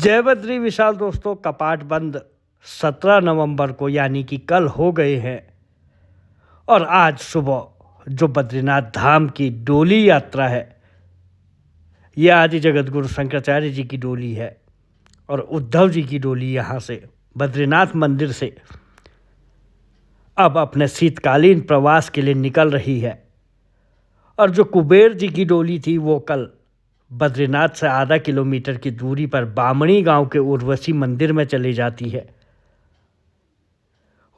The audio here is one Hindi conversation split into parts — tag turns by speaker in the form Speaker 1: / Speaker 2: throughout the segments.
Speaker 1: जय बद्री विशाल दोस्तों, कपाट बंद 17 नवंबर को यानी कि कल हो गए हैं। और आज सुबह जो बद्रीनाथ धाम की डोली यात्रा है, यह आदि जगत गुरु शंकराचार्य जी की डोली है और उद्धव जी की डोली यहाँ से बद्रीनाथ मंदिर से अब अपने शीतकालीन प्रवास के लिए निकल रही है। और जो कुबेर जी की डोली थी वो कल बद्रीनाथ से आधा किलोमीटर की दूरी पर बामणी गांव के उर्वशी मंदिर में चली जाती है।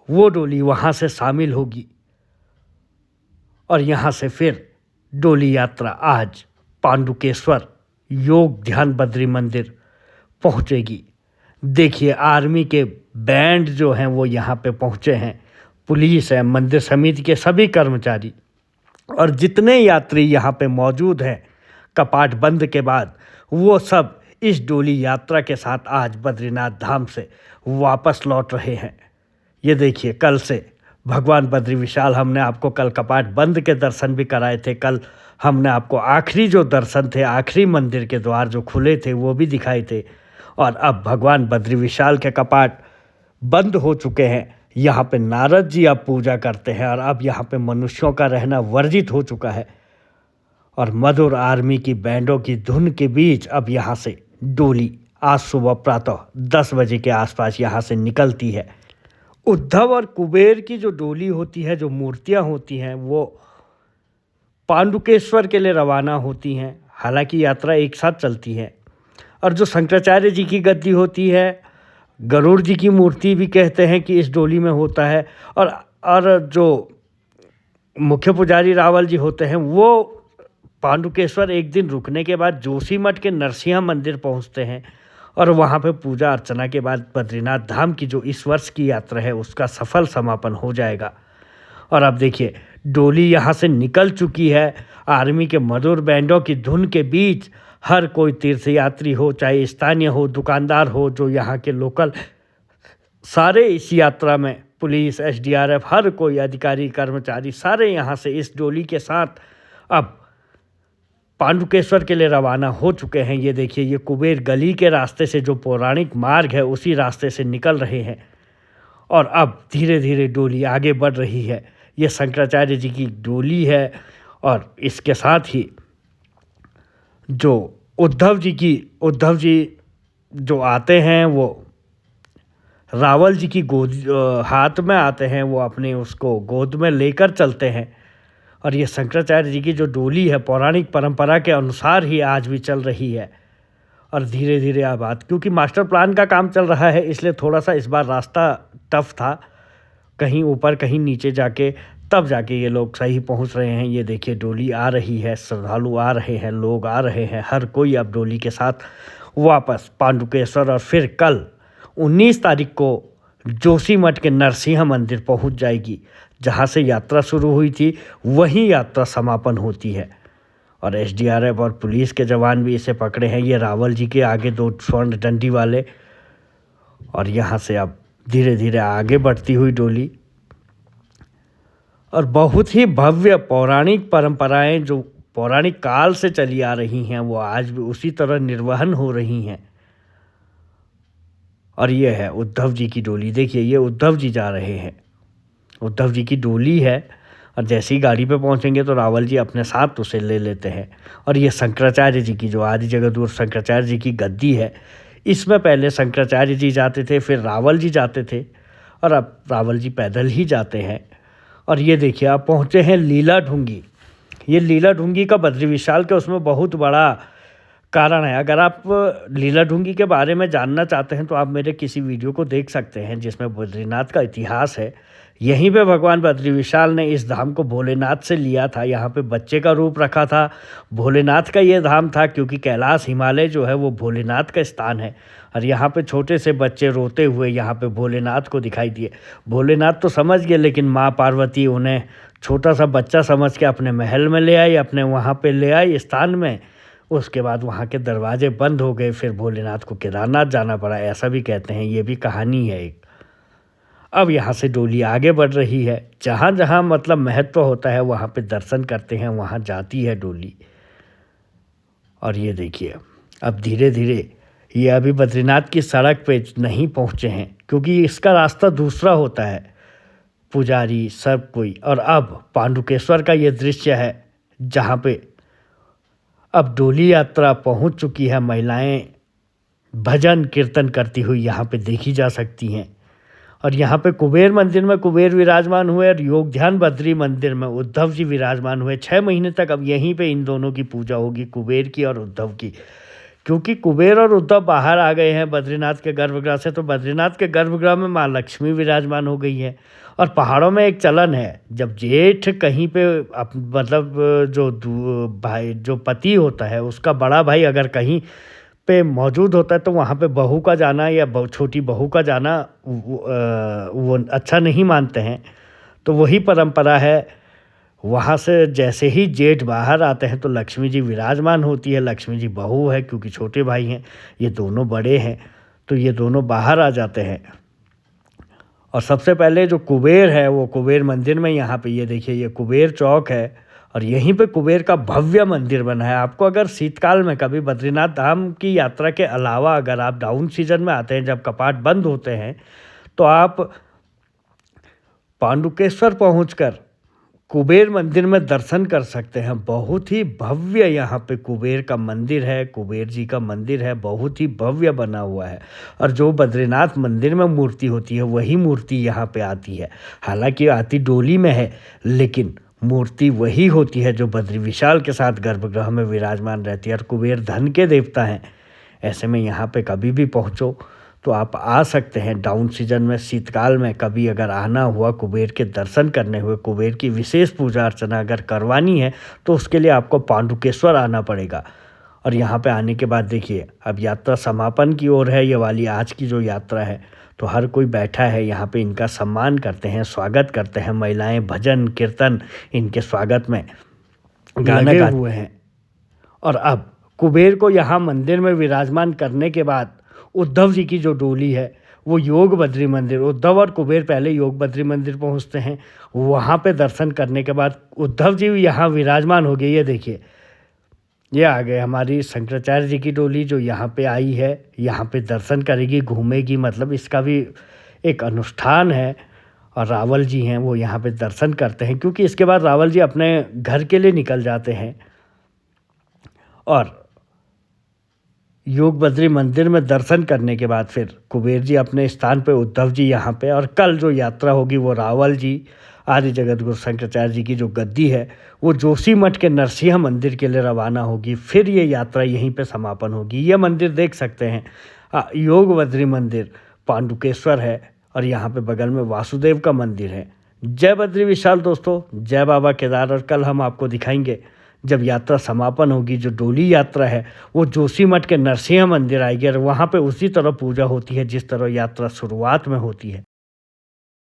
Speaker 1: वो डोली वहां से शामिल होगी और यहाँ से फिर डोली यात्रा आज पांडुकेश्वर योग ध्यान बद्री मंदिर पहुँचेगी। देखिए, आर्मी के बैंड जो हैं वो यहाँ पे पहुँचे हैं, पुलिस है, मंदिर समिति के सभी कर्मचारी और जितने यात्री यहाँ पे मौजूद हैं कपाट बंद के बाद, वो सब इस डोली यात्रा के साथ आज बद्रीनाथ धाम से वापस लौट रहे हैं। ये देखिए, कल से भगवान बद्री विशाल हमने आपको कल कपाट बंद के दर्शन भी कराए थे। कल हमने आपको आखिरी जो दर्शन थे, आखिरी मंदिर के द्वार जो खुले थे वो भी दिखाए थे। और अब भगवान बद्री विशाल के कपाट बंद हो चुके हैं। यहाँ पे नारद जी अब पूजा करते हैं और अब यहाँ पे मनुष्यों का रहना वर्जित हो चुका है। और मधुर आर्मी की बैंडों की धुन के बीच अब यहाँ से डोली आज सुबह प्रातः 10 बजे के आसपास यहाँ से निकलती है। उद्धव और कुबेर की जो डोली होती है, जो मूर्तियाँ होती हैं, वो पांडुकेश्वर के लिए रवाना होती हैं। हालांकि यात्रा एक साथ चलती है। और जो शंकराचार्य जी की गद्दी होती है, गरुड़ जी की मूर्ति भी कहते हैं कि इस डोली में होता है। और जो मुख्य पुजारी रावल जी होते हैं वो पांडुकेश्वर एक दिन रुकने के बाद जोशीमठ के नरसिंह मंदिर पहुंचते हैं और वहां पे पूजा अर्चना के बाद बद्रीनाथ धाम की जो इस वर्ष की यात्रा है उसका सफल समापन हो जाएगा। और अब देखिए, डोली यहाँ से निकल चुकी है। आर्मी के मधुर बैंडों की धुन के बीच हर कोई तीर्थयात्री हो, चाहे स्थानीय हो, दुकानदार हो, जो यहाँ के लोकल, सारे इस यात्रा में पुलिस, एसडीआरएफ, हर कोई अधिकारी कर्मचारी सारे यहाँ से इस डोली के साथ अब पांडुकेश्वर के लिए रवाना हो चुके हैं। ये देखिए, ये कुबेर गली के रास्ते से जो पौराणिक मार्ग है उसी रास्ते से निकल रहे हैं और अब धीरे धीरे डोली आगे बढ़ रही है। ये शंकराचार्य जी की डोली है और इसके साथ ही जो उद्धव जी जो आते हैं वो रावल जी की गोद हाथ में आते हैं, वो अपने उसको गोद में लेकर चलते हैं। और ये शंकराचार्य जी की जो डोली है पौराणिक परंपरा के अनुसार ही आज भी चल रही है। और धीरे धीरे आबाद, क्योंकि मास्टर प्लान का काम चल रहा है इसलिए थोड़ा सा इस बार रास्ता टफ था, कहीं ऊपर कहीं नीचे जाके तब जाके ये लोग सही पहुंच रहे हैं। ये देखिए, डोली आ रही है, श्रद्धालु आ रहे हैं, लोग आ रहे हैं, हर कोई अब डोली के साथ वापस पांडुकेश्वर और फिर कल 19 तारीख को जोशीमठ के नरसिंह मंदिर पहुंच जाएगी। जहां से यात्रा शुरू हुई थी वहीं यात्रा समापन होती है। और एसडीआरएफ और पुलिस के जवान भी इसे पकड़े हैं, ये रावल जी के आगे 2 स्वर्ण डंडी वाले। और यहाँ से अब धीरे धीरे आगे बढ़ती हुई डोली और बहुत ही भव्य पौराणिक परंपराएं जो पौराणिक काल से चली आ रही हैं वो आज भी उसी तरह निर्वहन हो रही हैं। और ये है उद्धव जी की डोली। देखिए, ये उद्धव जी जा रहे हैं, उद्धव जी की डोली है। और जैसे ही गाड़ी पे पहुंचेंगे तो रावल जी अपने साथ उसे ले लेते हैं। और ये शंकराचार्य जी की जो आदि जगत गुरु शंकराचार्य जी की गद्दी है, इसमें पहले शंकराचार्य जी जाते थे, फिर रावल जी जाते थे और अब रावल जी पैदल ही जाते हैं। और ये देखिए, आप पहुँचे हैं लीला ढूंगी। ये लीला ढूंगी का बद्री विशाल के उसमें बहुत बड़ा कारण है। अगर आप लीला ढूंगी के बारे में जानना चाहते हैं तो आप मेरे किसी वीडियो को देख सकते हैं जिसमें बद्रीनाथ का इतिहास है। यहीं पे भगवान बद्री विशाल ने इस धाम को भोलेनाथ से लिया था। यहाँ पे बच्चे का रूप रखा था। भोलेनाथ का ये धाम था क्योंकि कैलाश हिमालय जो है वो भोलेनाथ का स्थान है। और यहाँ पे छोटे से बच्चे रोते हुए यहाँ पे भोलेनाथ को दिखाई दिए। भोलेनाथ तो समझ गए, लेकिन माँ पार्वती उन्हें छोटा सा बच्चा समझ के अपने महल में ले आई, अपने वहाँ पे ले आई स्थान में। उसके बाद वहाँ के दरवाजे बंद हो गए, फिर भोलेनाथ को केदारनाथ जाना पड़ा, ऐसा भी कहते हैं। ये भी कहानी है एक। अब यहाँ से डोली आगे बढ़ रही है, जहाँ जहाँ मतलब महत्व होता है वहाँ पे दर्शन करते हैं, वहाँ जाती है डोली। और ये देखिए, अब धीरे धीरे ये अभी बद्रीनाथ की सड़क पे नहीं पहुँचे हैं, क्योंकि इसका रास्ता दूसरा होता है, पुजारी सब कोई। और अब पांडुकेश्वर का ये दृश्य है जहाँ पे अब डोली यात्रा पहुँच चुकी है। महिलाएं भजन कीर्तन करती हुई यहाँ पे देखी जा सकती हैं। और यहाँ पे कुबेर मंदिर में कुबेर विराजमान हुए और योग ध्यान बद्री मंदिर में उद्धव जी विराजमान हुए। 6 महीने तक अब यहीं पे इन दोनों की पूजा होगी, कुबेर की और उद्धव की, क्योंकि कुबेर और उद्धव बाहर आ गए हैं बद्रीनाथ के गर्भगृह से। तो बद्रीनाथ के गर्भगृह में माँ लक्ष्मी विराजमान हो गई है। और पहाड़ों में एक चलन है, जब जेठ कहीं पे मतलब जो भाई जो पति होता है उसका बड़ा भाई अगर कहीं पे मौजूद होता है तो वहाँ पे बहू का जाना या छोटी बहू का जाना वो अच्छा नहीं मानते हैं। तो वही परंपरा है। वहाँ से जैसे ही जेठ बाहर आते हैं तो लक्ष्मी जी विराजमान होती है। लक्ष्मी जी बहू है, क्योंकि छोटे भाई हैं, ये दोनों बड़े हैं, तो ये दोनों बाहर आ जाते हैं। और सबसे पहले जो कुबेर है वो कुबेर मंदिर में, यहाँ पे ये देखिए ये कुबेर चौक है और यहीं पे कुबेर का भव्य मंदिर बना है। आपको अगर शीतकाल में कभी बद्रीनाथ धाम की यात्रा के अलावा अगर आप डाउन सीजन में आते हैं, जब कपाट बंद होते हैं, तो आप पांडुकेश्वर पहुंचकर कुबेर मंदिर में दर्शन कर सकते हैं। बहुत ही भव्य यहाँ पे कुबेर का मंदिर है, कुबेर जी का मंदिर है, बहुत ही भव्य बना हुआ है। और जो बद्रीनाथ मंदिर में मूर्ति होती है वही मूर्ति यहाँ पे आती है। हालांकि आती डोली में है, लेकिन मूर्ति वही होती है जो बद्री विशाल के साथ गर्भगृह में विराजमान रहती है। और कुबेर धन के देवता हैं। ऐसे में यहाँ पे कभी भी पहुँचो तो आप आ सकते हैं डाउन सीजन में, शीतकाल में कभी अगर आना हुआ, कुबेर के दर्शन करने हुए, कुबेर की विशेष पूजा अर्चना अगर करवानी है तो उसके लिए आपको पांडुकेश्वर आना पड़ेगा। और यहाँ पे आने के बाद देखिए अब यात्रा समापन की ओर है। ये वाली आज की जो यात्रा है, तो हर कोई बैठा है यहाँ पे, इनका सम्मान करते हैं, स्वागत करते हैं। महिलाएं भजन कीर्तन इनके स्वागत में गाने गाए हुए हैं। और अब कुबेर को यहाँ मंदिर में विराजमान करने के बाद उद्धव जी की जो डोली है वो योग बद्री मंदिर, उद्धव और कुबेर पहले योग बद्री मंदिर पहुँचते हैं। वहाँ पे दर्शन करने के बाद उद्धव जी यहाँ विराजमान हो गए। ये देखिए ये आ गए हमारी शंकराचार्य जी की डोली जो यहाँ पे आई है, यहाँ पे दर्शन करेगी, घूमेगी, मतलब इसका भी एक अनुष्ठान है। और रावल जी हैं वो यहाँ पे दर्शन करते हैं, क्योंकि इसके बाद रावल जी अपने घर के लिए निकल जाते हैं। और योग बद्री मंदिर में दर्शन करने के बाद फिर कुबेर जी अपने स्थान पे, उद्धव जी यहाँ पे। और कल जो यात्रा होगी वो रावल जी, आदि जगत गुरु शंकराचार्य जी की जो गद्दी है वो जोशीमठ के नरसिंह मंदिर के लिए रवाना होगी। फिर ये यात्रा यहीं पे समापन होगी। ये मंदिर देख सकते हैं, योग बद्री मंदिर पांडुकेश्वर है और यहाँ पे बगल में वासुदेव का मंदिर है। जय बद्री विशाल दोस्तों, जय बाबा केदार। और कल हम आपको दिखाएंगे जब यात्रा समापन होगी, जो डोली यात्रा है वो जोशीमठ के नरसिंह मंदिर आएगी और वहाँ पे उसी तरह पूजा होती है जिस तरह यात्रा शुरुआत में होती है।